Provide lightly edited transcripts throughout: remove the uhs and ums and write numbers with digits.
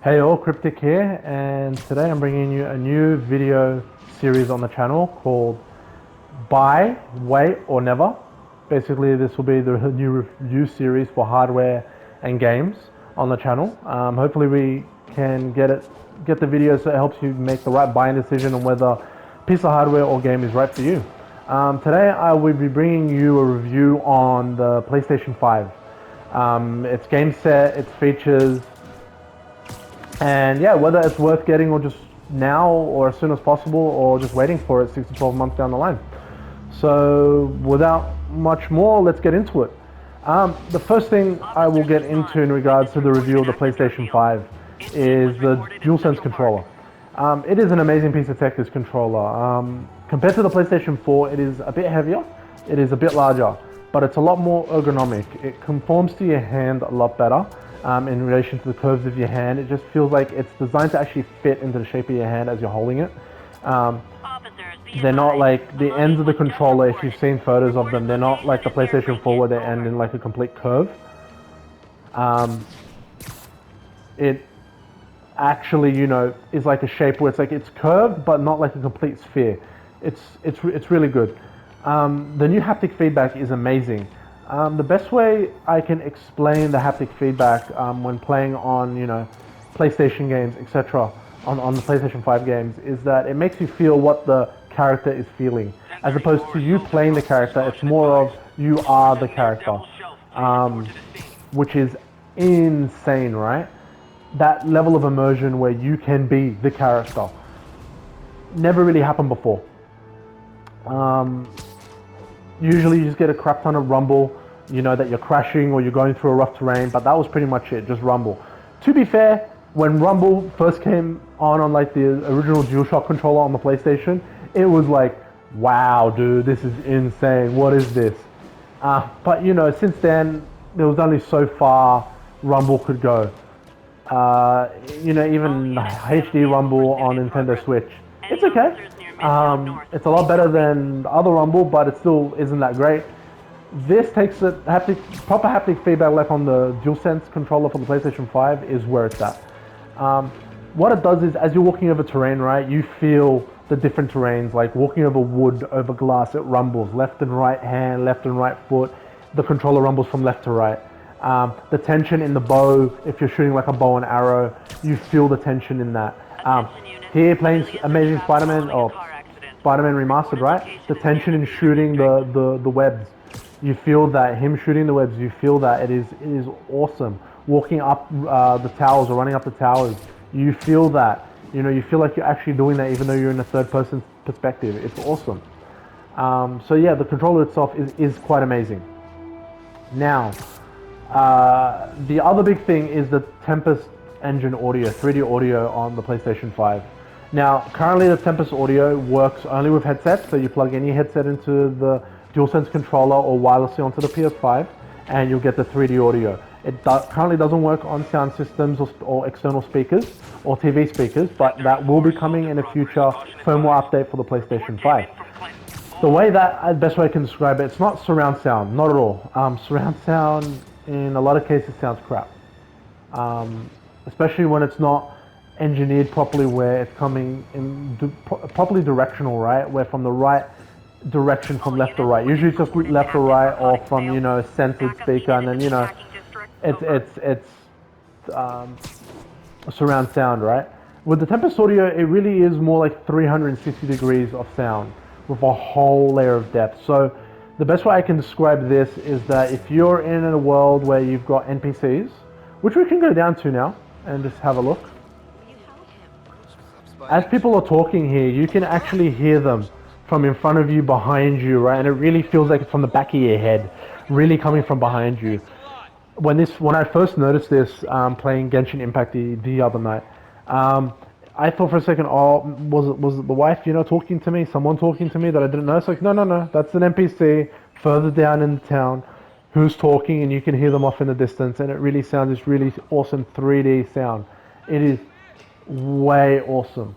Hey all, Cryptic here, and today I'm bringing you a new video series on the channel called Buy, Wait or Never. Basically, this will be the new review series for hardware and games on the channel. Hopefully we can get the video so it helps you make the right buying decision on whether a piece of hardware or game is right for you. Today I will be bringing you a review on the PlayStation 5. Its game set, its features, and yeah, whether it's worth getting or just now or as soon as possible or just waiting for it 6 to 12 months down the line. So without much more, let's get into it. The first thing I will get into in regards to the review of the PlayStation 5 is the DualSense controller. It is an amazing piece of tech, this controller. Compared to the PlayStation 4, it is a bit heavier, it is a bit larger, but it's a lot more ergonomic. It conforms to your hand a lot better. In relation to the curves of your hand, it just feels like it's designed to actually fit into the shape of your hand as you're holding it. They're not like the ends of the controller, if you've seen photos of them, they're not like the PlayStation 4 where they end in like a complete curve. It actually, you know, is like a shape where it's curved but not like a complete sphere. It's really good. The new haptic feedback is amazing. The best way I can explain the haptic feedback when playing on, you know, PlayStation games, etc., on the PlayStation 5 games, is that it makes you feel what the character is feeling. As opposed to you playing the character, it's more of you are the character, which is insane, right? That level of immersion where you can be the character. Never really happened before. Usually you just get a crap ton of rumble, you know, that you're crashing or you're going through a rough terrain, but that was pretty much it, just rumble. To be fair, when rumble first came on like the original DualShock controller on the PlayStation, it was like, wow, dude, this is insane, what is this? But you know, since then, there was only so far rumble could go. You know, even HD rumble on Nintendo Switch, it's okay. It's a lot better than the other rumble, but it still isn't that great. This takes the proper haptic feedback like on the DualSense controller for the PlayStation 5 is where it's at. What it does is, as you're walking over terrain, right, you feel the different terrains, like walking over wood, over glass, it rumbles, left and right hand, left and right foot, the controller rumbles from left to right. The tension in the bow, if you're shooting like a bow and arrow, you feel the tension in that. Here playing Amazing Spider-Man, or Spider-Man Remastered, right? The tension in shooting the webs. You feel that, him shooting the webs, you feel that. It is awesome. Walking up the towers or running up the towers, you feel that. You know, you feel like you're actually doing that even though you're in a third person perspective. It's awesome. So yeah, the controller itself is quite amazing. Now, the other big thing is the Tempest engine audio, 3D audio on the PlayStation 5. Now, currently the Tempest audio works only with headsets, so you plug any headset into the DualSense controller or wirelessly onto the PS5, and you'll get the 3D audio. It currently doesn't work on sound systems or external speakers or TV speakers, but that will be coming in a future firmware update for the PlayStation 5. The way that, best way I can describe it, it's not surround sound, not at all. Surround sound in a lot of cases sounds crap. Especially when it's not engineered properly, where it's coming in properly directional, right? Where from the right direction from left to right. Usually it's just left to right, or from, you know, centered speaker, and then, you know, it's surround sound, right? With the Tempest audio, it really is more like 360 degrees of sound with a whole layer of depth. So the best way I can describe this is that if you're in a world where you've got NPCs, which we can go down to now and just have a look. As people are talking here, you can actually hear them from in front of you, behind you, right? And it really feels like it's from the back of your head, really coming from behind you. When I first noticed this playing Genshin Impact the other night, I thought for a second, oh, was it the wife, you know, talking to me? Someone talking to me that I didn't know? It's like, no, that's an NPC further down in the town who's talking, and you can hear them off in the distance, and it really sounds this really awesome 3D sound. It is way awesome.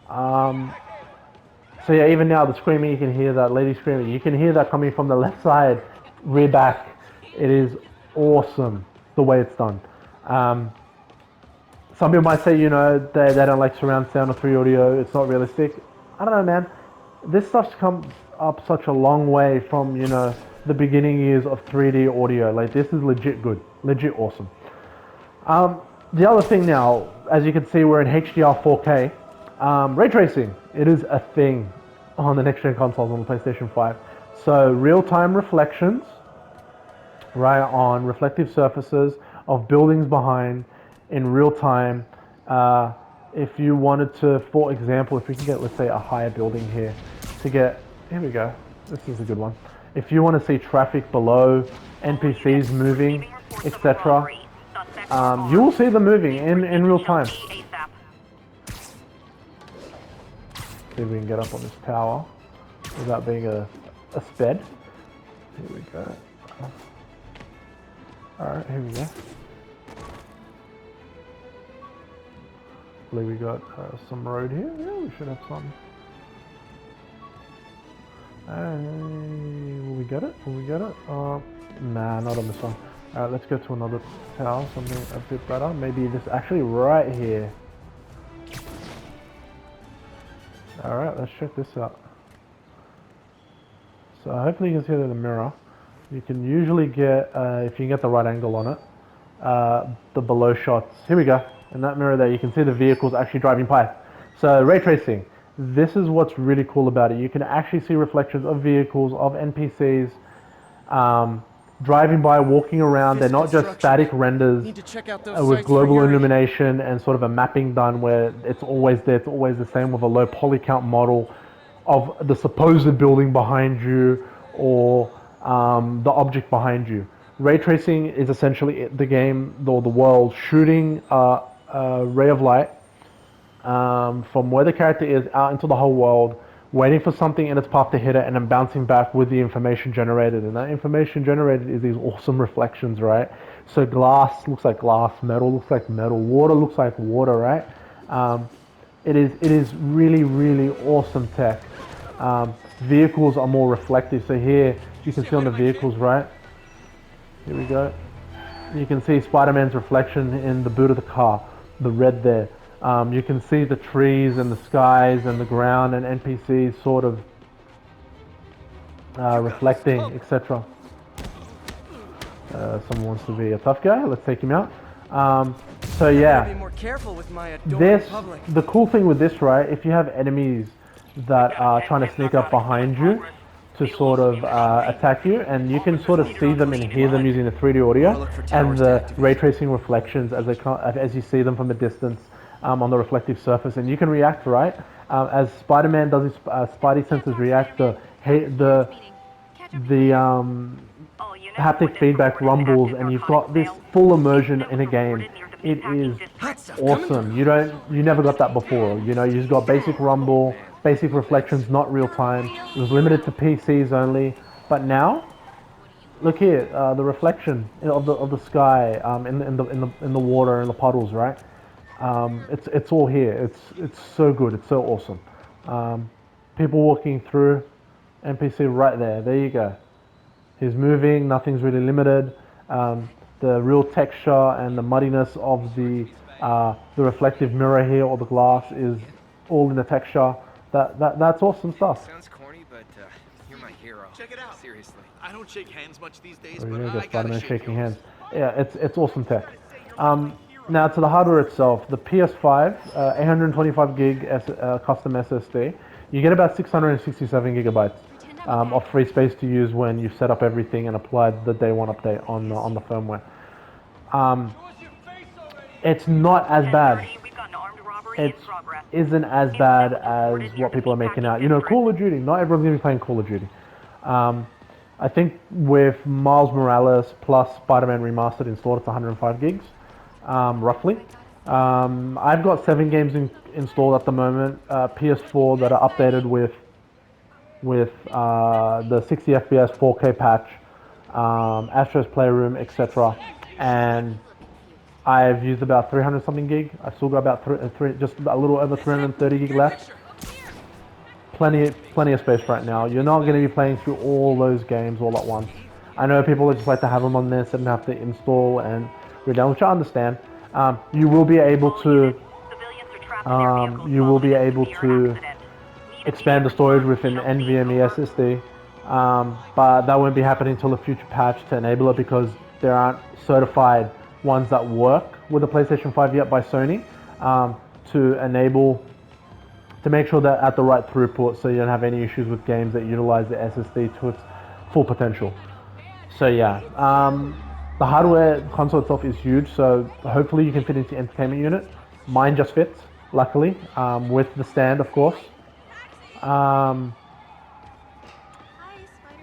So yeah, even now the screaming, you can hear that lady screaming. You can hear that coming from the left side, rear back. It is awesome the way it's done. Some people might say, you know, they don't like surround sound or 3 audio, it's not realistic. I don't know, man. This stuff's come up such a long way from, you know, the beginning years of 3D audio. Like, this is legit good, legit awesome. The other thing now, as you can see, we're in HDR 4K. Ray tracing, it is a thing on the next gen consoles on the PlayStation 5. So real-time reflections, right, on reflective surfaces of buildings behind in real time. If you wanted to, for example, if we can get, let's say, a higher building here, here we go, this is a good one. If you want to see traffic below, NPCs moving, etc., you will see them moving in real time. See if we can get up on this tower without being a sped. Here we go. Alright, here we go. I believe we got some road here. Yeah, we should have some. Will we get it? Will we get it? Nah, not on this one. Alright, let's go to another tower, something a bit better. Maybe this actually right here. Alright, let's check this out. So hopefully you can see it in the mirror. You can usually get, if you can get the right angle on it, the below shots. Here we go. In that mirror there, you can see the vehicles actually driving by. So ray tracing, this is what's really cool about it. You can actually see reflections of vehicles, of NPCs, driving by, walking around. They're not just static renders with global illumination and sort of a mapping done where it's always there, it's always the same with a low poly count model of the supposed building behind you or the object behind you. Ray tracing is essentially the game or the world shooting a ray of light from where the character is out into the whole world, waiting for something in its path to hit it, and then bouncing back with the information generated. And that information generated is these awesome reflections, right? So glass looks like glass, metal looks like metal, water looks like water, right? It is really, really awesome tech. Vehicles are more reflective. So here you can see on the vehicles, right? Here we go. You can see Spider-Man's reflection in the boot of the car, the red there. You can see the trees and the skies and the ground and NPCs sort of reflecting, etc. Someone wants to be a tough guy. Let's take him out. So yeah, the cool thing with this, right? If you have enemies that are trying to sneak up behind you to sort of attack you, and you can sort of see them and hear them using the 3D audio and the ray tracing reflections as you see them from a distance on the reflective surface, and you can react, right? As Spider-Man does his Spidey senses react, the haptic feedback rumbles, and you've got this full immersion in a game. It is awesome. You never got that before. You know, you just got basic rumble, basic reflections, not real time. It was limited to PCs only, but now, look here, the reflection of the sky in the water and the puddles, right? It's all here. It's so good. It's so awesome. People walking through, NPC right there. There you go. He's moving. Nothing's really limited. The real texture and the muddiness of the reflective mirror here or the glass is all in the texture. That's awesome stuff. Sounds corny, but you're my hero. Check it out. Seriously. I don't shake hands much these days, There but you go, I gotta Spider-Man shake shaking yours. hands. Yeah, it's awesome tech. Now to the hardware itself, the PS5, 825 gig custom SSD. You get about 667 gigabytes of free space to use when you set up everything and applied the day one update on the firmware. It's not as bad. It isn't as bad as what people are making out. You know, Call of Duty. Not everyone's gonna be playing Call of Duty. I think with Miles Morales plus Spider-Man Remastered installed, it's 105 gigs, roughly. I've got 7 games installed at the moment. PS4 that are updated with the 60 FPS 4K patch, Astro's Playroom, etc. And I've used about 300 something gig. I've still got about just a little over 330 gig left. Plenty of space right now. You're not going to be playing through all those games all at once. I know people just like to have them on there, so they don't have to install and read down, which I understand. You will be able to expand the storage with an NVMe SSD, but that won't be happening until a future patch to enable it because there aren't certified ones that work with the PlayStation 5 yet by Sony to make sure that at the right throughput so you don't have any issues with games that utilize the SSD to its full potential. So yeah, the hardware console itself is huge, so hopefully you can fit into the entertainment unit. Mine just fits, luckily, with the stand, of course.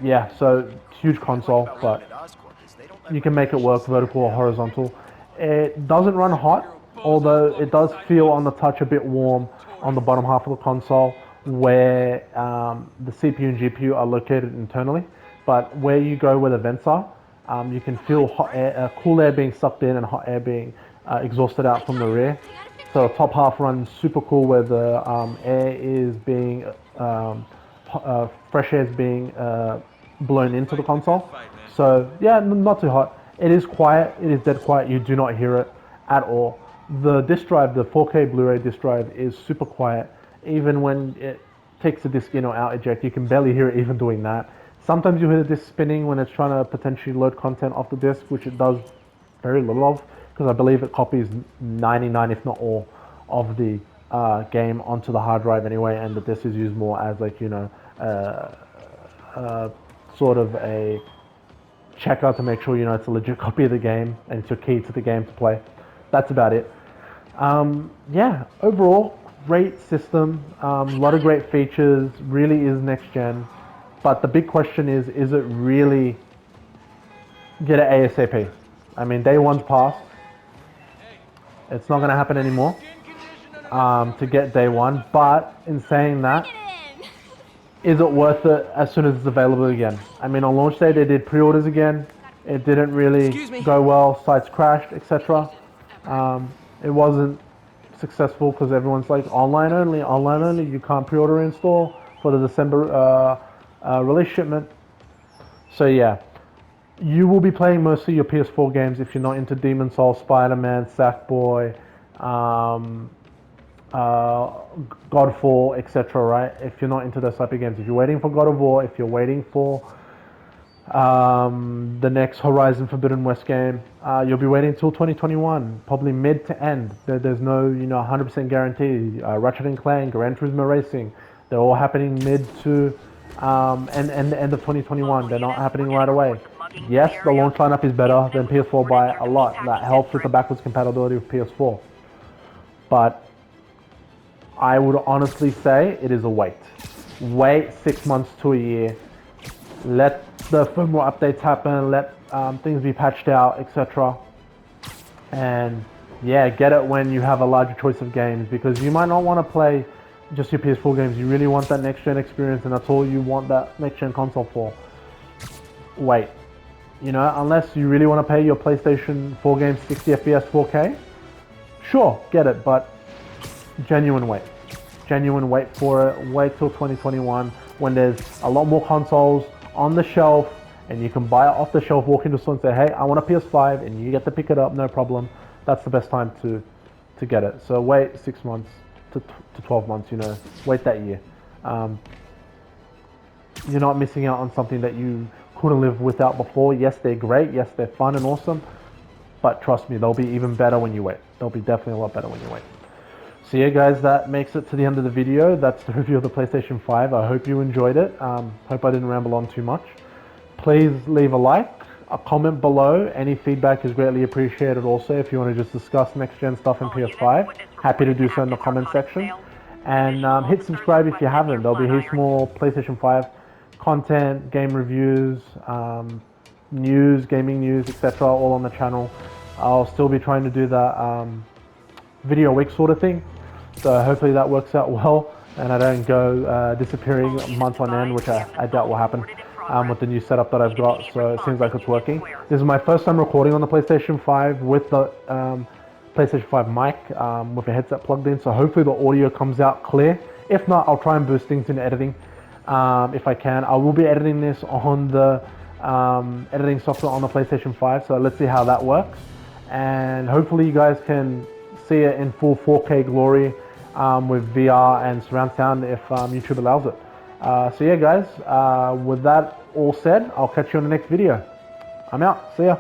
Yeah, so huge console, but you can make it work vertical or horizontal. It doesn't run hot, although it does feel on the touch a bit warm on the bottom half of the console where the CPU and GPU are located internally. But where you go where the vents are, you can feel hot air, cool air being sucked in and hot air being exhausted out from the rear. So the top half runs super cool where the air is being, fresh air is being blown into the console. So yeah, not too hot. It is quiet, it is dead quiet, you do not hear it at all. The disc drive, the 4K Blu-ray disc drive is super quiet. Even when it takes the disc in or out eject, you can barely hear it even doing that. Sometimes you hear the disc spinning when it's trying to potentially load content off the disc, which it does very little of, because I believe it copies 99, if not all, of the game onto the hard drive anyway, and the disc is used more as like, you know, sort of a checker to make sure you know it's a legit copy of the game and it's your key to the game to play. That's about it. Yeah, overall, great system, a lot of great features, really is next gen. But the big question is it really get it ASAP? I mean, day one's passed. It's not going to happen anymore to get day one. But in saying that, is it worth it as soon as it's available again? I mean, on launch day, they did pre-orders again. It didn't really go well. Sites crashed, etc. It wasn't successful because everyone's like online only. You can't pre-order in store for the December release shipment. So yeah, you will be playing mostly your PS4 games if you're not into Demon's Souls, Spider-Man, Sackboy, Godfall, etc. Right? If you're not into those type of games, if you're waiting for God of War, if you're waiting for the next Horizon Forbidden West game, you'll be waiting until 2021, probably mid to end. There's no 100% guarantee. Ratchet and Clank, Gran Turismo Racing, they're all happening mid to and the end of 2021. They're not happening right away. Yes, the launch lineup is better than PS4 by a lot. That helps with the backwards compatibility with PS4. But I would honestly say it is a wait. Wait 6 months to a year. Let the firmware updates happen. Let things be patched out, etc. And yeah, get it when you have a larger choice of games, because you might not want to play just your PS4 games. You really want that next gen experience, and that's all you want that next gen console for. Wait, unless you really want to pay your PlayStation 4 games 60 FPS 4K, sure, get it, but genuine wait for it. Wait till 2021 when there's a lot more consoles on the shelf and you can buy it off the shelf, walk into the store and say, hey, I want a PS5, and you get to pick it up, no problem. That's the best time to get it. So wait 6 months to 12 months, wait that year. You're not missing out on something that you couldn't live without before. Yes, they're great. Yes, they're fun and awesome. But trust me, they'll be even better when you wait. They'll be definitely a lot better when you wait. So yeah, guys, that makes it to the end of the video. That's the review of the PlayStation 5. I hope you enjoyed it. Hope I didn't ramble on too much. Please leave a like, a comment below. Any feedback is greatly appreciated also. If you want to just discuss next-gen stuff in PS5, happy to do so in the comment section. And hit subscribe if you haven't. There'll be heaps more PlayStation 5 content, game reviews, news, gaming news, etc. all on the channel. I'll still be trying to do that video a week sort of thing. So hopefully that works out well and I don't go disappearing months on end, which I doubt will happen with the new setup that I've got. So it seems like it's working. This is my first time recording on the PlayStation 5 with the PlayStation 5 mic with a headset plugged in. So hopefully the audio comes out clear. If not, I'll try and boost things in editing if I can. I will be editing this on the editing software on the PlayStation 5. So let's see how that works. and hopefully you guys can see it in full 4K glory with VR and surround sound if YouTube allows it. So yeah guys, with that all said, I'll catch you on the next video. I'm out. See ya.